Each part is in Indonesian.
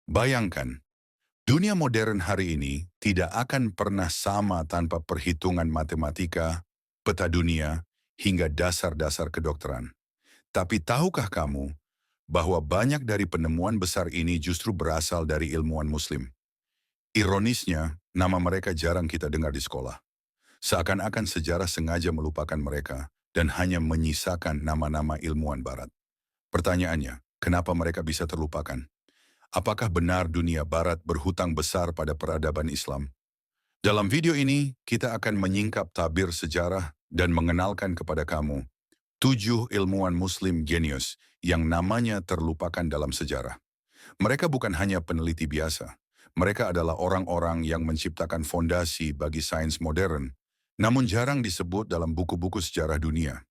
Bayangkan, dunia modern hari ini tidak akan pernah sama tanpa perhitungan matematika, peta dunia, hingga dasar-dasar kedokteran. Tapi tahukah kamu bahwa banyak dari penemuan besar ini justru berasal dari ilmuwan Muslim? Ironisnya, nama mereka jarang kita dengar di sekolah. Seakan-akan sejarah sengaja melupakan mereka dan hanya menyisakan nama-nama ilmuwan Barat. Pertanyaannya, kenapa mereka bisa terlupakan? Apakah benar dunia Barat berhutang besar pada peradaban Islam? Dalam video ini, kita akan menyingkap tabir sejarah dan mengenalkan kepada kamu 7 ilmuwan Muslim genius yang namanya terlupakan dalam sejarah. Mereka bukan hanya peneliti biasa. Mereka adalah orang-orang yang menciptakan fondasi bagi sains modern, namun jarang disebut dalam buku-buku sejarah dunia.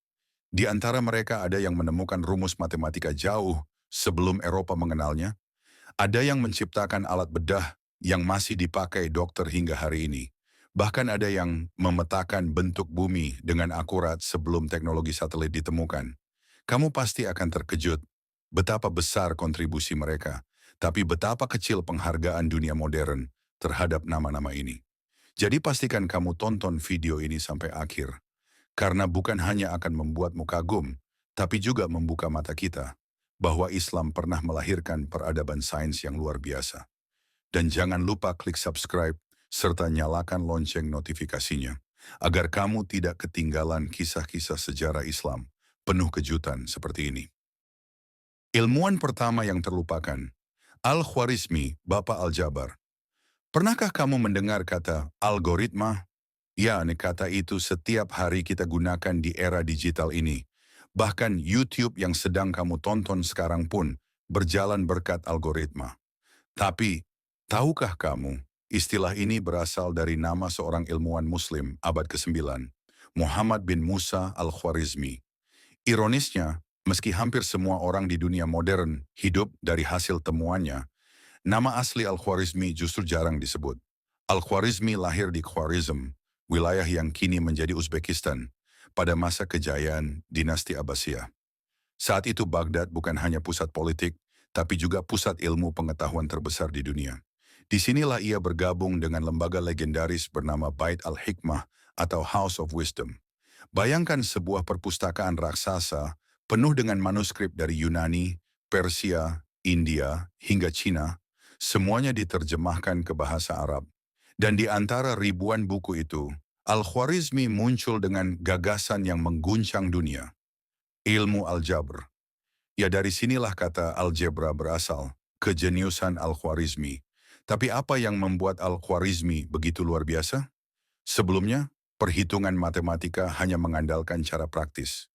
Di antara mereka ada yang menemukan rumus matematika jauh sebelum Eropa mengenalnya, ada yang menciptakan alat bedah yang masih dipakai dokter hingga hari ini. Bahkan ada yang memetakan bentuk bumi dengan akurat sebelum teknologi satelit ditemukan. Kamu pasti akan terkejut betapa besar kontribusi mereka, tapi betapa kecil penghargaan dunia modern terhadap nama-nama ini. Jadi pastikan kamu tonton video ini sampai akhir, karena bukan hanya akan membuatmu kagum, tapi juga membuka mata kita bahwa Islam pernah melahirkan peradaban sains yang luar biasa. Dan jangan lupa klik subscribe serta nyalakan lonceng notifikasinya, agar kamu tidak ketinggalan kisah-kisah sejarah Islam penuh kejutan seperti ini. Ilmuwan pertama yang terlupakan, Al-Khwarizmi, Bapak Aljabar. Pernahkah kamu mendengar kata algoritma? Ya, kata itu setiap hari kita gunakan di era digital ini. Bahkan YouTube yang sedang kamu tonton sekarang pun berjalan berkat algoritma. Tapi, tahukah kamu, istilah ini berasal dari nama seorang ilmuwan Muslim abad ke-9, Muhammad bin Musa al-Khwarizmi. Ironisnya, meski hampir semua orang di dunia modern hidup dari hasil temuannya, nama asli Al-Khwarizmi justru jarang disebut. Al-Khwarizmi lahir di Khwarizm, wilayah yang kini menjadi Uzbekistan, pada masa kejayaan dinasti Abbasiyah. Saat itu Baghdad bukan hanya pusat politik, tapi juga pusat ilmu pengetahuan terbesar di dunia. Disinilah ia bergabung dengan lembaga legendaris bernama Bait al-Hikmah atau House of Wisdom. Bayangkan sebuah perpustakaan raksasa penuh dengan manuskrip dari Yunani, Persia, India, hingga Cina, semuanya diterjemahkan ke bahasa Arab. Dan di antara ribuan buku itu, Al-Khwarizmi muncul dengan gagasan yang mengguncang dunia. Ilmu Al-Jabr. Ya, dari sinilah kata algebra berasal, kejeniusan Al-Khwarizmi. Tapi apa yang membuat Al-Khwarizmi begitu luar biasa? Sebelumnya, perhitungan matematika hanya mengandalkan cara praktis.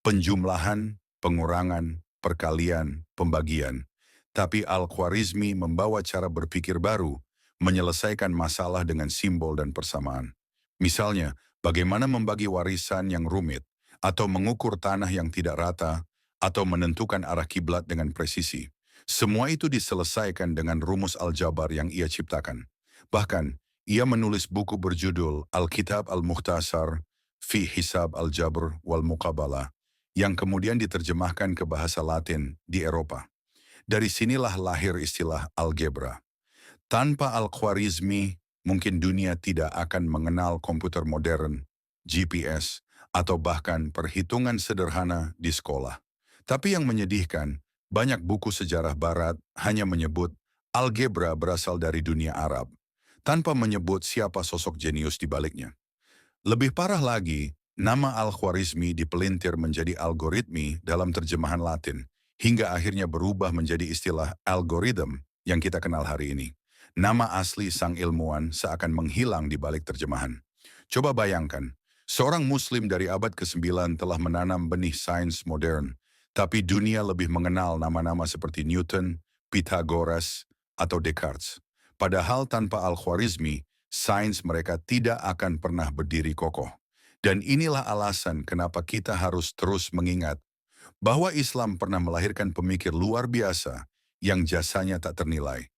Penjumlahan, pengurangan, perkalian, pembagian. Tapi Al-Khwarizmi membawa cara berpikir baru, menyelesaikan masalah dengan simbol dan persamaan. Misalnya, bagaimana membagi warisan yang rumit, atau mengukur tanah yang tidak rata, atau menentukan arah kiblat dengan presisi. Semua itu diselesaikan dengan rumus aljabar yang ia ciptakan. Bahkan, ia menulis buku berjudul Al-Kitab Al-Mukhtasar fi Hisab Al-Jabr wal Muqabalah yang kemudian diterjemahkan ke bahasa Latin di Eropa. Dari sinilah lahir istilah algebra. Tanpa Al-Khwarizmi, mungkin dunia tidak akan mengenal komputer modern, GPS, atau bahkan perhitungan sederhana di sekolah. Tapi yang menyedihkan, banyak buku sejarah barat hanya menyebut algebra berasal dari dunia Arab, tanpa menyebut siapa sosok jenius di baliknya. Lebih parah lagi, nama Al-Khwarizmi dipelintir menjadi algoritmi dalam terjemahan Latin, hingga akhirnya berubah menjadi istilah algorithm yang kita kenal hari ini. Nama asli sang ilmuwan seakan menghilang di balik terjemahan. Coba bayangkan, seorang Muslim dari abad ke-9 telah menanam benih sains modern, tapi dunia lebih mengenal nama-nama seperti Newton, Pythagoras, atau Descartes. Padahal tanpa Al-Khwarizmi, sains mereka tidak akan pernah berdiri kokoh. Dan inilah alasan kenapa kita harus terus mengingat bahwa Islam pernah melahirkan pemikir luar biasa yang jasanya tak ternilai.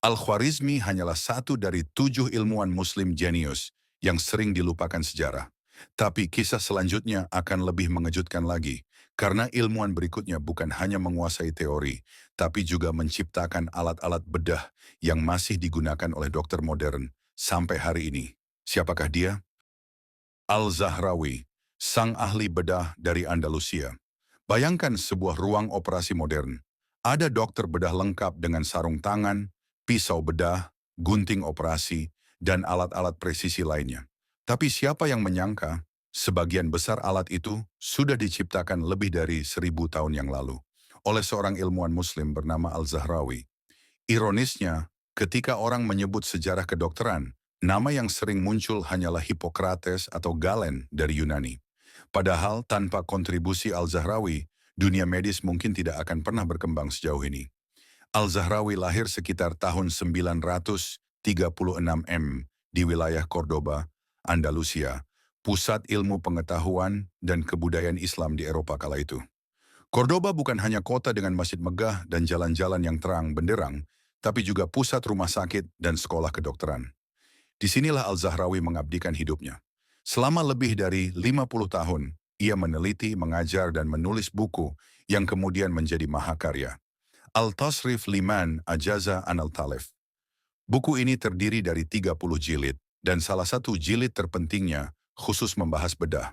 Al-Khwarizmi hanyalah satu dari 7 ilmuwan Muslim jenius yang sering dilupakan sejarah. Tapi kisah selanjutnya akan lebih mengejutkan lagi, Karena ilmuwan berikutnya bukan hanya menguasai teori, tapi juga menciptakan alat-alat bedah yang masih digunakan oleh dokter modern sampai hari ini. Siapakah dia? Al-Zahrawi, sang ahli bedah dari Andalusia. Bayangkan sebuah ruang operasi modern. Ada dokter bedah lengkap dengan sarung tangan, pisau bedah, gunting operasi, dan alat-alat presisi lainnya. Tapi siapa yang menyangka, sebagian besar alat itu sudah diciptakan lebih dari 1.000 tahun yang lalu oleh seorang ilmuwan muslim bernama Al-Zahrawi. Ironisnya, ketika orang menyebut sejarah kedokteran, nama yang sering muncul hanyalah Hippocrates atau Galen dari Yunani. Padahal tanpa kontribusi Al-Zahrawi, dunia medis mungkin tidak akan pernah berkembang sejauh ini. Al-Zahrawi lahir sekitar tahun 936 di wilayah Cordoba, Andalusia, pusat ilmu pengetahuan dan kebudayaan Islam di Eropa kala itu. Cordoba bukan hanya kota dengan masjid megah dan jalan-jalan yang terang benderang, tapi juga pusat rumah sakit dan sekolah kedokteran. Disinilah Al-Zahrawi mengabdikan hidupnya. Selama lebih dari 50 tahun, ia meneliti, mengajar, dan menulis buku yang kemudian menjadi mahakarya. Al-Tasrif Liman Ajaza an Al-Talef. Buku ini terdiri dari 30 jilid, dan salah satu jilid terpentingnya khusus membahas bedah.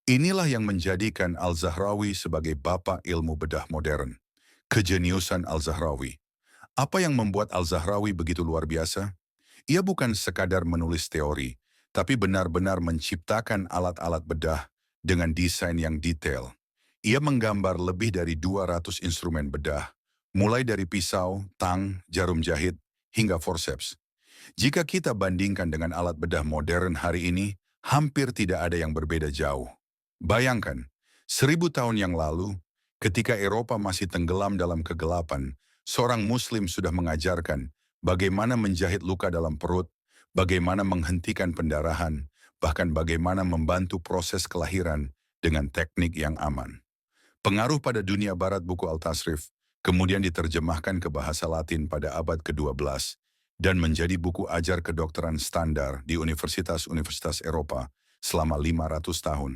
Inilah yang menjadikan Al-Zahrawi sebagai bapa ilmu bedah modern. Kejeniusan Al-Zahrawi. Apa yang membuat Al-Zahrawi begitu luar biasa? Ia bukan sekadar menulis teori, tapi benar-benar menciptakan alat-alat bedah dengan desain yang detail. Ia menggambar lebih dari 200 instrumen bedah, mulai dari pisau, tang, jarum jahit, hingga forceps. Jika kita bandingkan dengan alat bedah modern hari ini, hampir tidak ada yang berbeda jauh. Bayangkan, 1.000 tahun yang lalu, ketika Eropa masih tenggelam dalam kegelapan, seorang Muslim sudah mengajarkan bagaimana menjahit luka dalam perut, bagaimana menghentikan pendarahan, bahkan bagaimana membantu proses kelahiran dengan teknik yang aman. Pengaruh pada dunia barat buku Al-Tasrif kemudian diterjemahkan ke bahasa Latin pada abad ke-12 dan menjadi buku ajar kedokteran standar di universitas-universitas Eropa selama 500 tahun.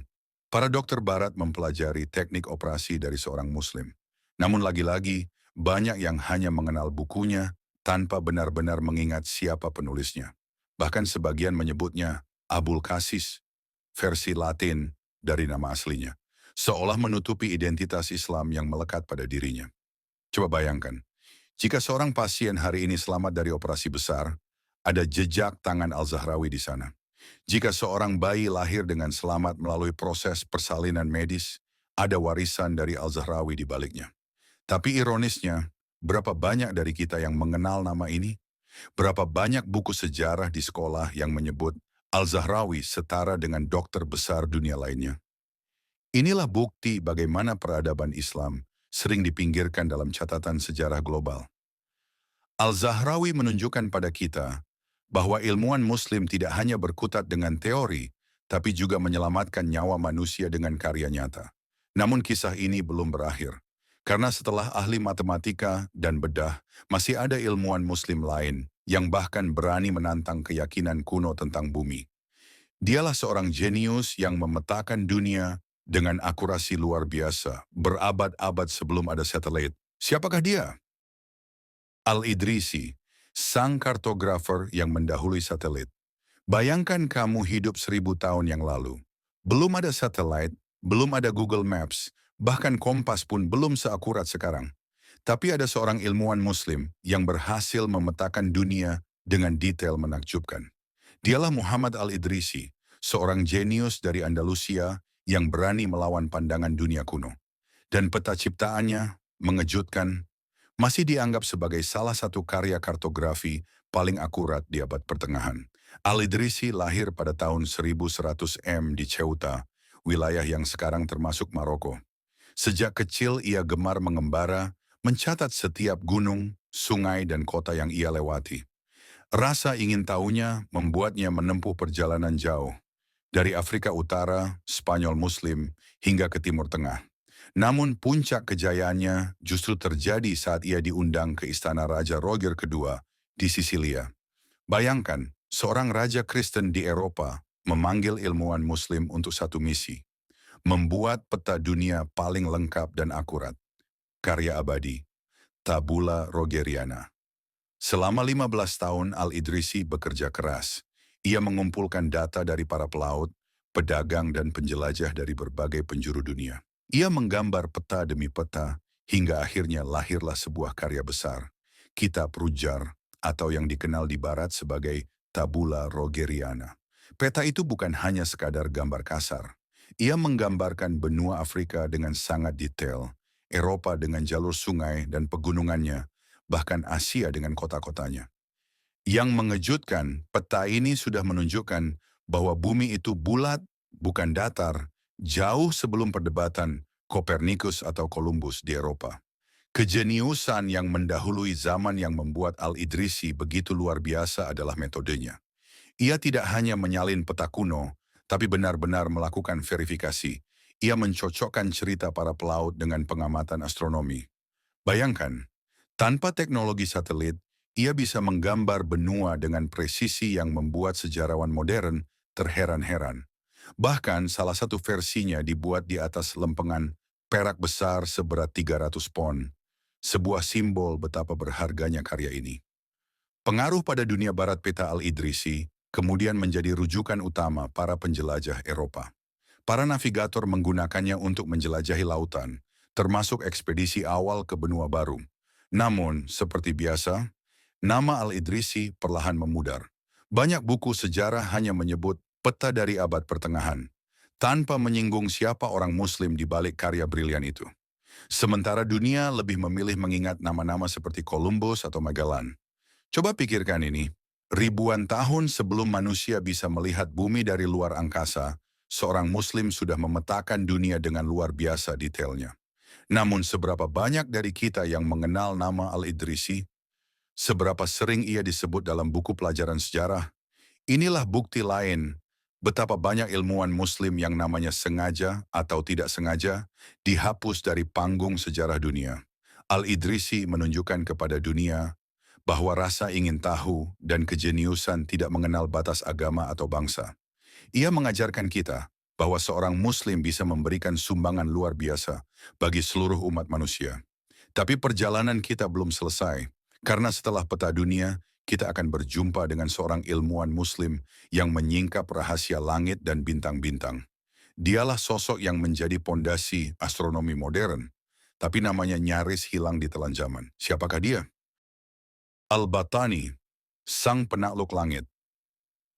Para dokter barat mempelajari teknik operasi dari seorang Muslim. Namun lagi-lagi, banyak yang hanya mengenal bukunya tanpa benar-benar mengingat siapa penulisnya. Bahkan sebagian menyebutnya Abul Qasis, versi Latin dari nama aslinya, seolah menutupi identitas Islam yang melekat pada dirinya. Coba bayangkan, jika seorang pasien hari ini selamat dari operasi besar, ada jejak tangan Al-Zahrawi di sana. Jika seorang bayi lahir dengan selamat melalui proses persalinan medis, ada warisan dari Al-Zahrawi di baliknya. Tapi ironisnya, berapa banyak dari kita yang mengenal nama ini? Berapa banyak buku sejarah di sekolah yang menyebut Al-Zahrawi setara dengan dokter besar dunia lainnya? Inilah bukti bagaimana peradaban Islam sering dipinggirkan dalam catatan sejarah global. Al-Zahrawi menunjukkan pada kita bahwa ilmuwan Muslim tidak hanya berkutat dengan teori, tapi juga menyelamatkan nyawa manusia dengan karya nyata. Namun kisah ini belum berakhir, karena setelah ahli matematika dan bedah, masih ada ilmuwan Muslim lain yang bahkan berani menantang keyakinan kuno tentang bumi. Dialah seorang jenius yang memetakan dunia dengan akurasi luar biasa, berabad-abad sebelum ada satelit. Siapakah dia? Al-Idrisi, sang kartografer yang mendahului satelit. Bayangkan kamu hidup 1.000 tahun yang lalu. Belum ada satelit, belum ada Google Maps, bahkan kompas pun belum seakurat sekarang. Tapi ada seorang ilmuwan Muslim yang berhasil memetakan dunia dengan detail menakjubkan. Dialah Muhammad Al-Idrisi, seorang jenius dari Andalusia yang berani melawan pandangan dunia kuno. Dan peta ciptaannya mengejutkan, masih dianggap sebagai salah satu karya kartografi paling akurat di abad pertengahan. Al-Idrisi lahir pada tahun 1100 di Ceuta, wilayah yang sekarang termasuk Maroko. Sejak kecil ia gemar mengembara, mencatat setiap gunung, sungai, dan kota yang ia lewati. Rasa ingin tahunya membuatnya menempuh perjalanan jauh, dari Afrika Utara, Spanyol Muslim, hingga ke Timur Tengah. Namun puncak kejayaannya justru terjadi saat ia diundang ke istana Raja Roger II di Sisilia. Bayangkan, seorang raja Kristen di Eropa memanggil ilmuwan Muslim untuk satu misi, membuat peta dunia paling lengkap dan akurat. Karya abadi, Tabula Rogeriana. Selama 15 tahun Al-Idrisi bekerja keras. Ia mengumpulkan data dari para pelaut, pedagang dan penjelajah dari berbagai penjuru dunia. Ia menggambar peta demi peta, hingga akhirnya lahirlah sebuah karya besar, Kitab Rujar, atau yang dikenal di barat sebagai Tabula Rogeriana. Peta itu bukan hanya sekadar gambar kasar. Ia menggambarkan benua Afrika dengan sangat detail, Eropa dengan jalur sungai dan pegunungannya, bahkan Asia dengan kota-kotanya. Yang mengejutkan, peta ini sudah menunjukkan bahwa bumi itu bulat, bukan datar, jauh sebelum perdebatan Kopernikus atau Columbus di Eropa. Kejeniusan yang mendahului zaman yang membuat Al-Idrisi begitu luar biasa adalah metodenya. Ia tidak hanya menyalin peta kuno, tapi benar-benar melakukan verifikasi. Ia mencocokkan cerita para pelaut dengan pengamatan astronomi. Bayangkan, tanpa teknologi satelit, ia bisa menggambar benua dengan presisi yang membuat sejarawan modern terheran-heran. Bahkan salah satu versinya dibuat di atas lempengan perak besar seberat 300 pon. Sebuah simbol betapa berharganya karya ini. Pengaruh pada dunia barat peta Al-Idrisi kemudian menjadi rujukan utama para penjelajah Eropa. Para navigator menggunakannya untuk menjelajahi lautan, termasuk ekspedisi awal ke benua baru. Namun, seperti biasa, nama Al-Idrisi perlahan memudar. Banyak buku sejarah hanya menyebut peta dari abad pertengahan, tanpa menyinggung siapa orang Muslim di balik karya brilian itu. Sementara dunia lebih memilih mengingat nama-nama seperti Columbus atau Magellan. Coba pikirkan ini, ribuan tahun sebelum manusia bisa melihat bumi dari luar angkasa, seorang Muslim sudah memetakan dunia dengan luar biasa detailnya. Namun seberapa banyak dari kita yang mengenal nama Al-Idrisi? Seberapa sering ia disebut dalam buku pelajaran sejarah? Inilah bukti lain betapa banyak ilmuwan Muslim yang namanya sengaja atau tidak sengaja dihapus dari panggung sejarah dunia. Al-Idrisi menunjukkan kepada dunia bahwa rasa ingin tahu dan kejeniusan tidak mengenal batas agama atau bangsa. Ia mengajarkan kita bahwa seorang Muslim bisa memberikan sumbangan luar biasa bagi seluruh umat manusia. Tapi perjalanan kita belum selesai, karena setelah peta dunia, kita akan berjumpa dengan seorang ilmuwan Muslim yang menyingkap rahasia langit dan bintang-bintang. Dialah sosok yang menjadi pondasi astronomi modern, tapi namanya nyaris hilang di telan zaman. Siapakah dia? Al-Battani, sang penakluk langit.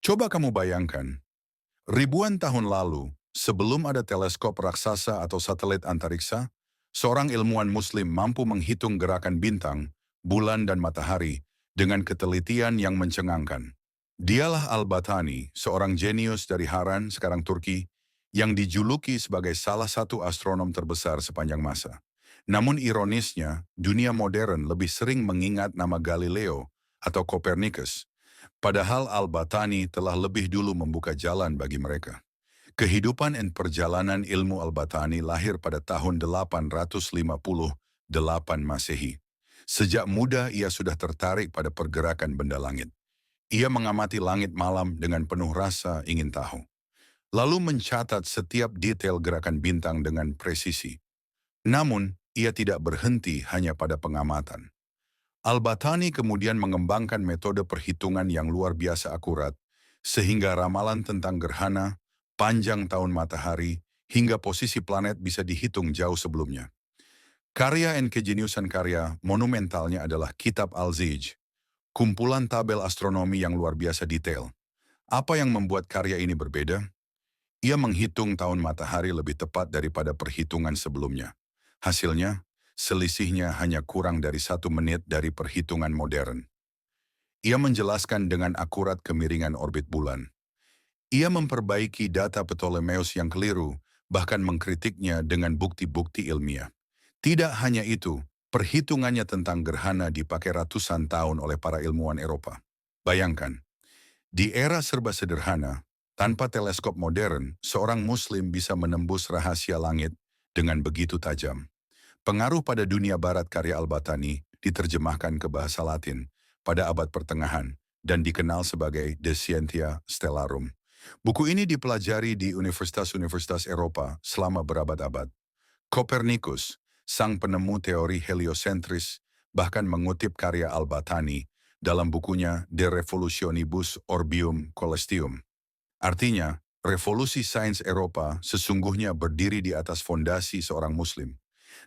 Coba kamu bayangkan, ribuan tahun lalu, sebelum ada teleskop raksasa atau satelit antariksa, seorang ilmuwan Muslim mampu menghitung gerakan bintang, bulan dan matahari dengan ketelitian yang mencengangkan. Dialah Al-Battani, seorang jenius dari Haran, sekarang Turki, yang dijuluki sebagai salah satu astronom terbesar sepanjang masa. Namun ironisnya, dunia modern lebih sering mengingat nama Galileo atau Kopernikus, padahal Al-Battani telah lebih dulu membuka jalan bagi mereka. Kehidupan dan perjalanan ilmu Al-Battani lahir pada tahun 858 Masehi. Sejak muda ia sudah tertarik pada pergerakan benda langit. Ia mengamati langit malam dengan penuh rasa ingin tahu. Lalu mencatat setiap detail gerakan bintang dengan presisi. Namun, ia tidak berhenti hanya pada pengamatan. Al-Battani kemudian mengembangkan metode perhitungan yang luar biasa akurat, sehingga ramalan tentang gerhana, panjang tahun matahari, hingga posisi planet bisa dihitung jauh sebelumnya. Karya dan kejeniusan karya monumentalnya adalah Kitab Al-Zij, kumpulan tabel astronomi yang luar biasa detail. Apa yang membuat karya ini berbeda? Ia menghitung tahun matahari lebih tepat daripada perhitungan sebelumnya. Hasilnya, selisihnya hanya kurang dari 1 menit dari perhitungan modern. Ia menjelaskan dengan akurat kemiringan orbit bulan. Ia memperbaiki data Ptolemeus yang keliru, bahkan mengkritiknya dengan bukti-bukti ilmiah. Tidak hanya itu, perhitungannya tentang gerhana dipakai ratusan tahun oleh para ilmuwan Eropa. Bayangkan, di era serba sederhana, tanpa teleskop modern, seorang Muslim bisa menembus rahasia langit dengan begitu tajam. Pengaruh pada dunia barat karya Al-Battani diterjemahkan ke bahasa Latin pada abad pertengahan dan dikenal sebagai De Scientia Stellarum. Buku ini dipelajari di universitas-universitas Eropa selama berabad-abad. Kopernikus, sang penemu teori heliosentris, bahkan mengutip karya Al-Battani dalam bukunya De Revolutionibus Orbium Coelestium. Artinya, revolusi sains Eropa sesungguhnya berdiri di atas fondasi seorang Muslim.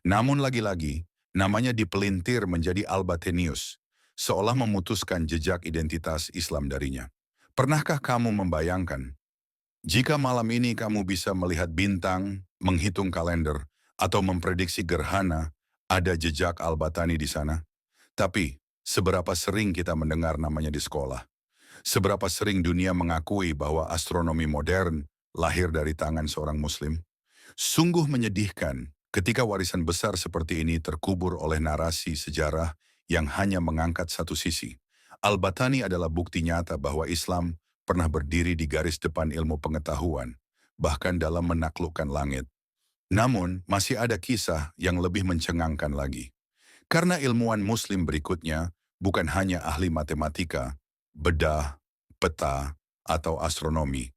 Namun lagi-lagi, namanya dipelintir menjadi Albatenius, seolah memutuskan jejak identitas Islam darinya. Pernahkah kamu membayangkan, jika malam ini kamu bisa melihat bintang, menghitung kalender, atau memprediksi gerhana, ada jejak Al-Battani di sana? Tapi, seberapa sering kita mendengar namanya di sekolah? Seberapa sering dunia mengakui bahwa astronomi modern lahir dari tangan seorang Muslim? Sungguh menyedihkan ketika warisan besar seperti ini terkubur oleh narasi sejarah yang hanya mengangkat satu sisi. Al-Battani adalah bukti nyata bahwa Islam pernah berdiri di garis depan ilmu pengetahuan, bahkan dalam menaklukkan langit. Namun, masih ada kisah yang lebih mencengangkan lagi. Karena ilmuwan Muslim berikutnya bukan hanya ahli matematika, bedah, peta, atau astronomi,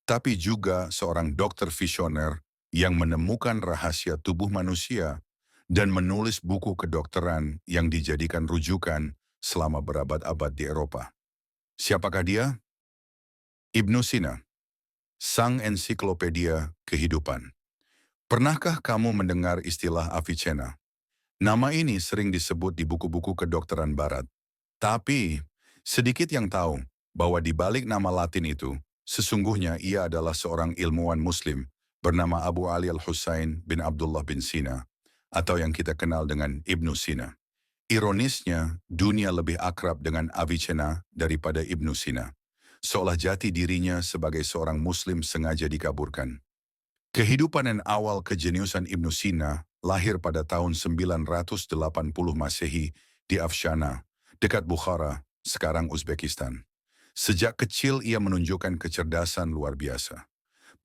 tapi juga seorang dokter visioner yang menemukan rahasia tubuh manusia dan menulis buku kedokteran yang dijadikan rujukan selama berabad-abad di Eropa. Siapakah dia? Ibnu Sina, sang ensiklopedia kehidupan. Pernahkah kamu mendengar istilah Avicenna? Nama ini sering disebut di buku-buku kedokteran barat. Tapi, sedikit yang tahu bahwa di balik nama Latin itu, sesungguhnya ia adalah seorang ilmuwan Muslim bernama Abu Ali Al-Husain bin Abdullah bin Sina, atau yang kita kenal dengan Ibnu Sina. Ironisnya, dunia lebih akrab dengan Avicenna daripada Ibnu Sina, seolah jati dirinya sebagai seorang Muslim sengaja dikaburkan. Kehidupan dan awal kejeniusan Ibnu Sina lahir pada tahun 980 Masehi di Afshana, dekat Bukhara, sekarang Uzbekistan. Sejak kecil ia menunjukkan kecerdasan luar biasa.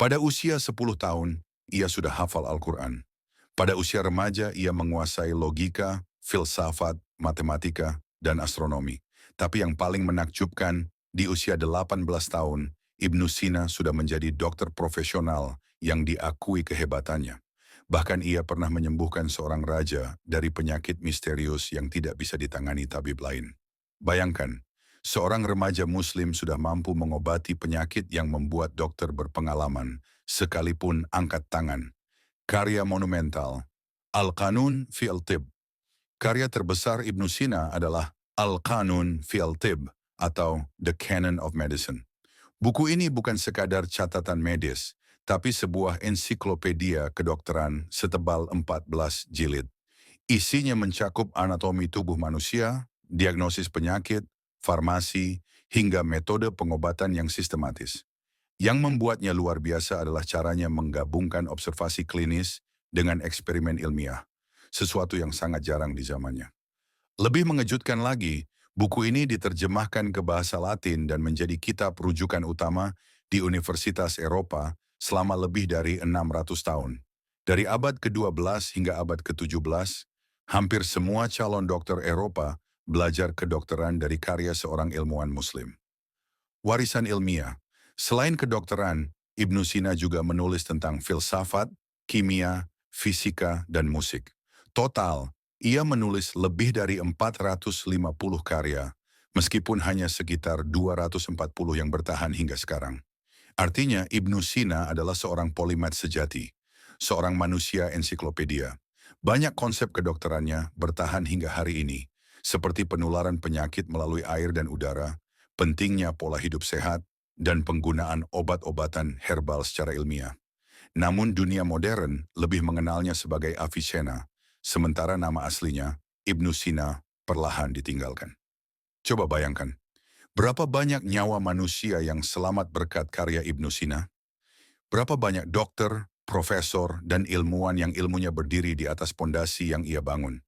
Pada usia 10 tahun, ia sudah hafal Al-Quran. Pada usia remaja, ia menguasai logika, filsafat, matematika, dan astronomi. Tapi yang paling menakjubkan, di usia 18 tahun, Ibnu Sina sudah menjadi dokter profesional yang diakui kehebatannya. Bahkan ia pernah menyembuhkan seorang raja dari penyakit misterius yang tidak bisa ditangani tabib lain. Bayangkan, seorang remaja Muslim sudah mampu mengobati penyakit yang membuat dokter berpengalaman, sekalipun angkat tangan. Karya monumental, Al-Qanun fi al-Tib. Karya terbesar Ibnu Sina adalah Al-Qanun fi al-Tib atau The Canon of Medicine. Buku ini bukan sekadar catatan medis, tapi sebuah ensiklopedia kedokteran setebal 14 jilid. Isinya mencakup anatomi tubuh manusia, diagnosis penyakit, farmasi, hingga metode pengobatan yang sistematis. Yang membuatnya luar biasa adalah caranya menggabungkan observasi klinis dengan eksperimen ilmiah, sesuatu yang sangat jarang di zamannya. Lebih mengejutkan lagi, buku ini diterjemahkan ke bahasa Latin dan menjadi kitab rujukan utama di Universitas Eropa selama lebih dari 600 tahun. Dari abad ke-12 hingga abad ke-17, hampir semua calon dokter Eropa belajar kedokteran dari karya seorang ilmuwan Muslim. Warisan ilmiah. Selain kedokteran, Ibnu Sina juga menulis tentang filsafat, kimia, fisika, dan musik. Total, ia menulis lebih dari 450 karya, meskipun hanya sekitar 240 yang bertahan hingga sekarang. Artinya, Ibnu Sina adalah seorang polimat sejati, seorang manusia ensiklopedia. Banyak konsep kedokterannya bertahan hingga hari ini, seperti penularan penyakit melalui air dan udara, pentingnya pola hidup sehat, dan penggunaan obat-obatan herbal secara ilmiah. Namun dunia modern lebih mengenalnya sebagai Avicenna, sementara nama aslinya, Ibnu Sina, perlahan ditinggalkan. Coba bayangkan, berapa banyak nyawa manusia yang selamat berkat karya Ibnu Sina? Berapa banyak dokter, profesor, dan ilmuwan yang ilmunya berdiri di atas pondasi yang ia bangun?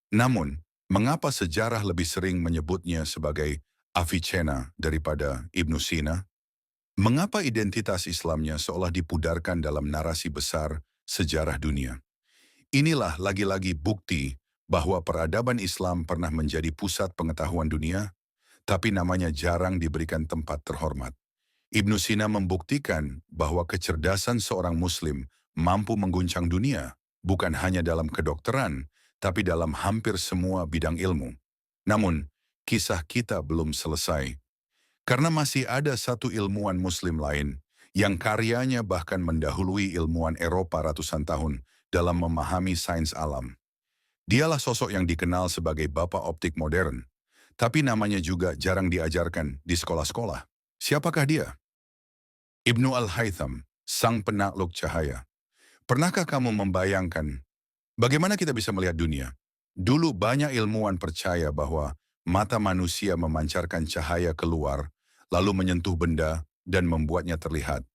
Namun, mengapa sejarah lebih sering menyebutnya sebagai Avicenna daripada Ibnu Sina? Mengapa identitas Islamnya seolah dipudarkan dalam narasi besar sejarah dunia? Inilah lagi-lagi bukti bahwa peradaban Islam pernah menjadi pusat pengetahuan dunia, tapi namanya jarang diberikan tempat terhormat. Ibnu Sina membuktikan bahwa kecerdasan seorang muslim mampu mengguncang dunia, bukan hanya dalam kedokteran, tapi dalam hampir semua bidang ilmu. Namun, kisah kita belum selesai, karena masih ada satu ilmuwan muslim lain yang karyanya bahkan mendahului ilmuwan Eropa ratusan tahun dalam memahami sains alam. Dialah sosok yang dikenal sebagai Bapak Optik Modern, tapi namanya juga jarang diajarkan di sekolah-sekolah. Siapakah dia? Ibnu Al-Haytham, sang penakluk cahaya. Pernahkah kamu membayangkan bagaimana kita bisa melihat dunia? Dulu banyak ilmuwan percaya bahwa mata manusia memancarkan cahaya keluar, lalu menyentuh benda dan membuatnya terlihat.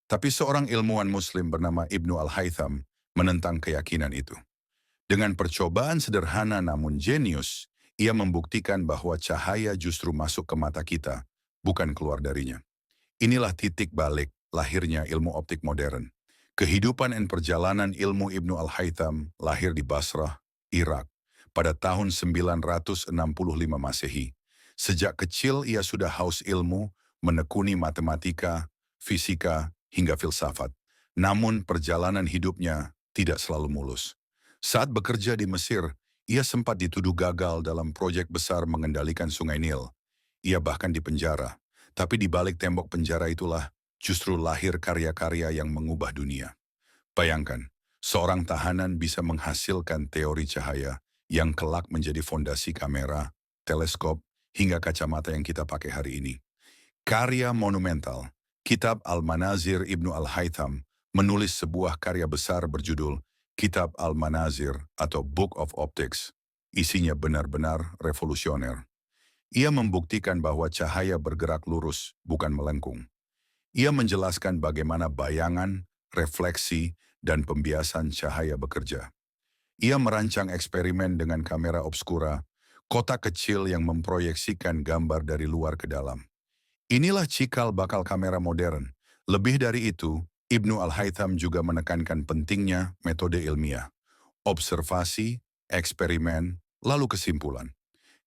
Tapi seorang ilmuwan muslim bernama Ibnu Al-Haytham menentang keyakinan itu. Dengan percobaan sederhana namun jenius, ia membuktikan bahwa cahaya justru masuk ke mata kita, bukan keluar darinya. Inilah titik balik lahirnya ilmu optik modern. Kehidupan dan perjalanan ilmu Ibnu Al-Haytham lahir di Basrah, Irak, pada tahun 965 Masehi. Sejak kecil ia sudah haus ilmu, menekuni matematika, fisika, hingga filsafat. Namun perjalanan hidupnya tidak selalu mulus. Saat bekerja di Mesir, ia sempat dituduh gagal dalam proyek besar mengendalikan Sungai Nil. Ia bahkan dipenjara, tapi di balik tembok penjara itulah justru lahir karya-karya yang mengubah dunia. Bayangkan, seorang tahanan bisa menghasilkan teori cahaya yang kelak menjadi fondasi kamera, teleskop, hingga kacamata yang kita pakai hari ini. Karya monumental, Kitab Al-Manazir Ibnu Al-Haytham menulis sebuah karya besar berjudul Kitab Al-Manazir atau Book of Optics. Isinya benar-benar revolusioner. Ia membuktikan bahwa cahaya bergerak lurus, bukan melengkung. Ia menjelaskan bagaimana bayangan, refleksi, dan pembiasan cahaya bekerja. Ia merancang eksperimen dengan kamera obskura, kotak kecil yang memproyeksikan gambar dari luar ke dalam. Inilah cikal bakal kamera modern. Lebih dari itu, Ibnu Al-Haytham juga menekankan pentingnya metode ilmiah, observasi, eksperimen, lalu kesimpulan.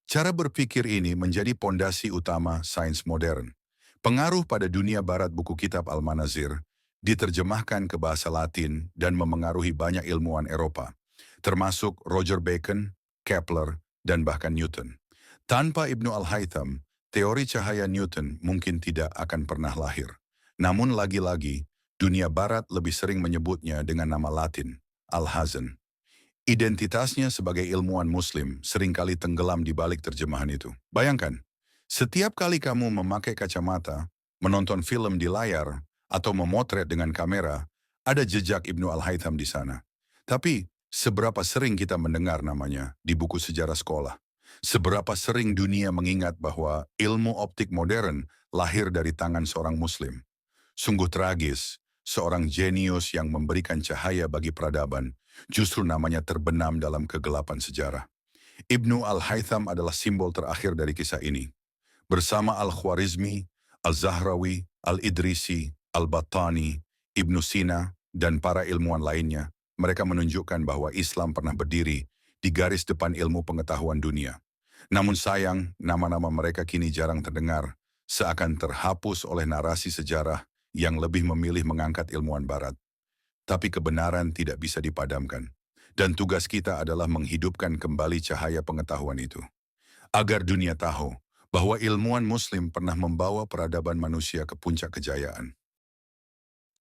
Cara berpikir ini menjadi pondasi utama sains modern. Pengaruh pada dunia barat buku kitab Al-Manazir diterjemahkan ke bahasa Latin dan memengaruhi banyak ilmuwan Eropa, termasuk Roger Bacon, Kepler, dan bahkan Newton. Tanpa Ibnu Al-Haytham, teori cahaya Newton mungkin tidak akan pernah lahir. Namun lagi-lagi, dunia barat lebih sering menyebutnya dengan nama Latin, Al-Hazan. Identitasnya sebagai ilmuwan muslim seringkali tenggelam di balik terjemahan itu. Bayangkan, setiap kali kamu memakai kacamata, menonton film di layar, atau memotret dengan kamera, ada jejak Ibnu Al-Haytham di sana. Tapi, seberapa sering kita mendengar namanya di buku sejarah sekolah? Seberapa sering dunia mengingat bahwa ilmu optik modern lahir dari tangan seorang muslim? Sungguh tragis, seorang jenius yang memberikan cahaya bagi peradaban, justru namanya terbenam dalam kegelapan sejarah. Ibnu Al-Haytham adalah simbol terakhir dari kisah ini. Bersama Al-Khwarizmi, Al-Zahrawi, Al-Idrisi, Al-Battani, Ibnu Sina, dan para ilmuwan lainnya, mereka menunjukkan bahwa Islam pernah berdiri di garis depan ilmu pengetahuan dunia. Namun sayang, nama-nama mereka kini jarang terdengar, seakan terhapus oleh narasi sejarah yang lebih memilih mengangkat ilmuwan barat. Tapi kebenaran tidak bisa dipadamkan. Dan tugas kita adalah menghidupkan kembali cahaya pengetahuan itu. Agar dunia tahu bahwa ilmuwan muslim pernah membawa peradaban manusia ke puncak kejayaan.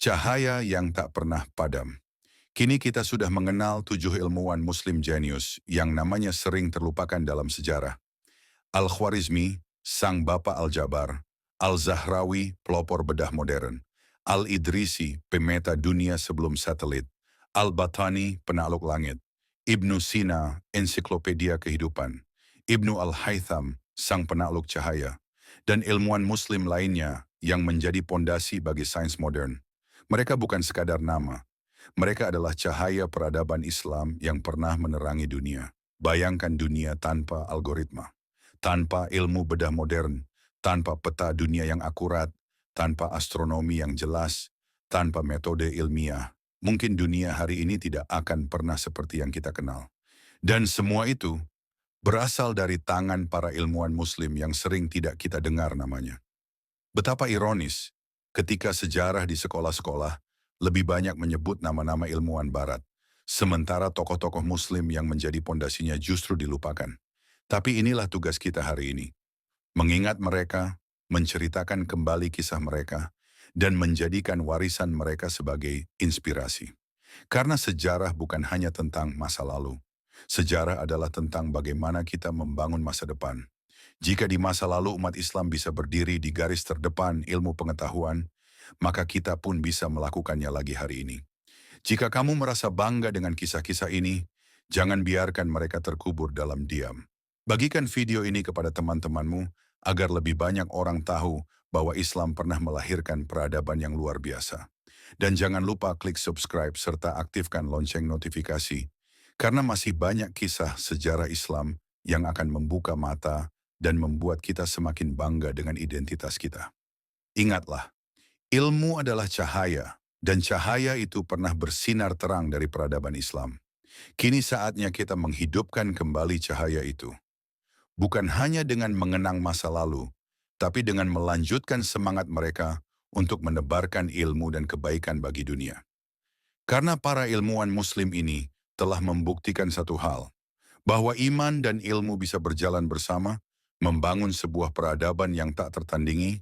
Cahaya yang tak pernah padam. Kini kita sudah mengenal 7 ilmuwan muslim jenius yang namanya sering terlupakan dalam sejarah. Al-Khwarizmi, sang bapak Al-Jabar. Al-Zahrawi, pelopor bedah modern. Al-Idrisi, pemeta dunia sebelum satelit. Al-Battani, penakluk langit. Ibnu Sina, ensiklopedia kehidupan. Ibnu Al-Haytham, sang penakluk cahaya. Dan ilmuwan muslim lainnya yang menjadi pondasi bagi sains modern. Mereka bukan sekadar nama. Mereka adalah cahaya peradaban Islam yang pernah menerangi dunia. Bayangkan dunia tanpa algoritma, tanpa ilmu bedah modern, tanpa peta dunia yang akurat, tanpa astronomi yang jelas, tanpa metode ilmiah. Mungkin dunia hari ini tidak akan pernah seperti yang kita kenal. Dan semua itu berasal dari tangan para ilmuwan muslim yang sering tidak kita dengar namanya. Betapa ironis, Ketika sejarah di sekolah-sekolah lebih banyak menyebut nama-nama ilmuwan barat, sementara tokoh-tokoh muslim yang menjadi pondasinya justru dilupakan. Tapi inilah tugas kita hari ini, mengingat mereka, menceritakan kembali kisah mereka, dan menjadikan warisan mereka sebagai inspirasi. Karena sejarah bukan hanya tentang masa lalu. Sejarah adalah tentang bagaimana kita membangun masa depan. Jika di masa lalu umat Islam bisa berdiri di garis terdepan ilmu pengetahuan, maka kita pun bisa melakukannya lagi hari ini. Jika kamu merasa bangga dengan kisah-kisah ini, jangan biarkan mereka terkubur dalam diam. Bagikan video ini kepada teman-temanmu agar lebih banyak orang tahu bahwa Islam pernah melahirkan peradaban yang luar biasa. Dan jangan lupa klik subscribe serta aktifkan lonceng notifikasi, karena masih banyak kisah sejarah Islam yang akan membuka mata dan membuat kita semakin bangga dengan identitas kita. Ingatlah, ilmu adalah cahaya, dan cahaya itu pernah bersinar terang dari peradaban Islam. Kini saatnya kita menghidupkan kembali cahaya itu. Bukan hanya dengan mengenang masa lalu, tapi dengan melanjutkan semangat mereka untuk menebarkan ilmu dan kebaikan bagi dunia. Karena para ilmuwan muslim ini telah membuktikan satu hal, bahwa iman dan ilmu bisa berjalan bersama, membangun sebuah peradaban yang tak tertandingi,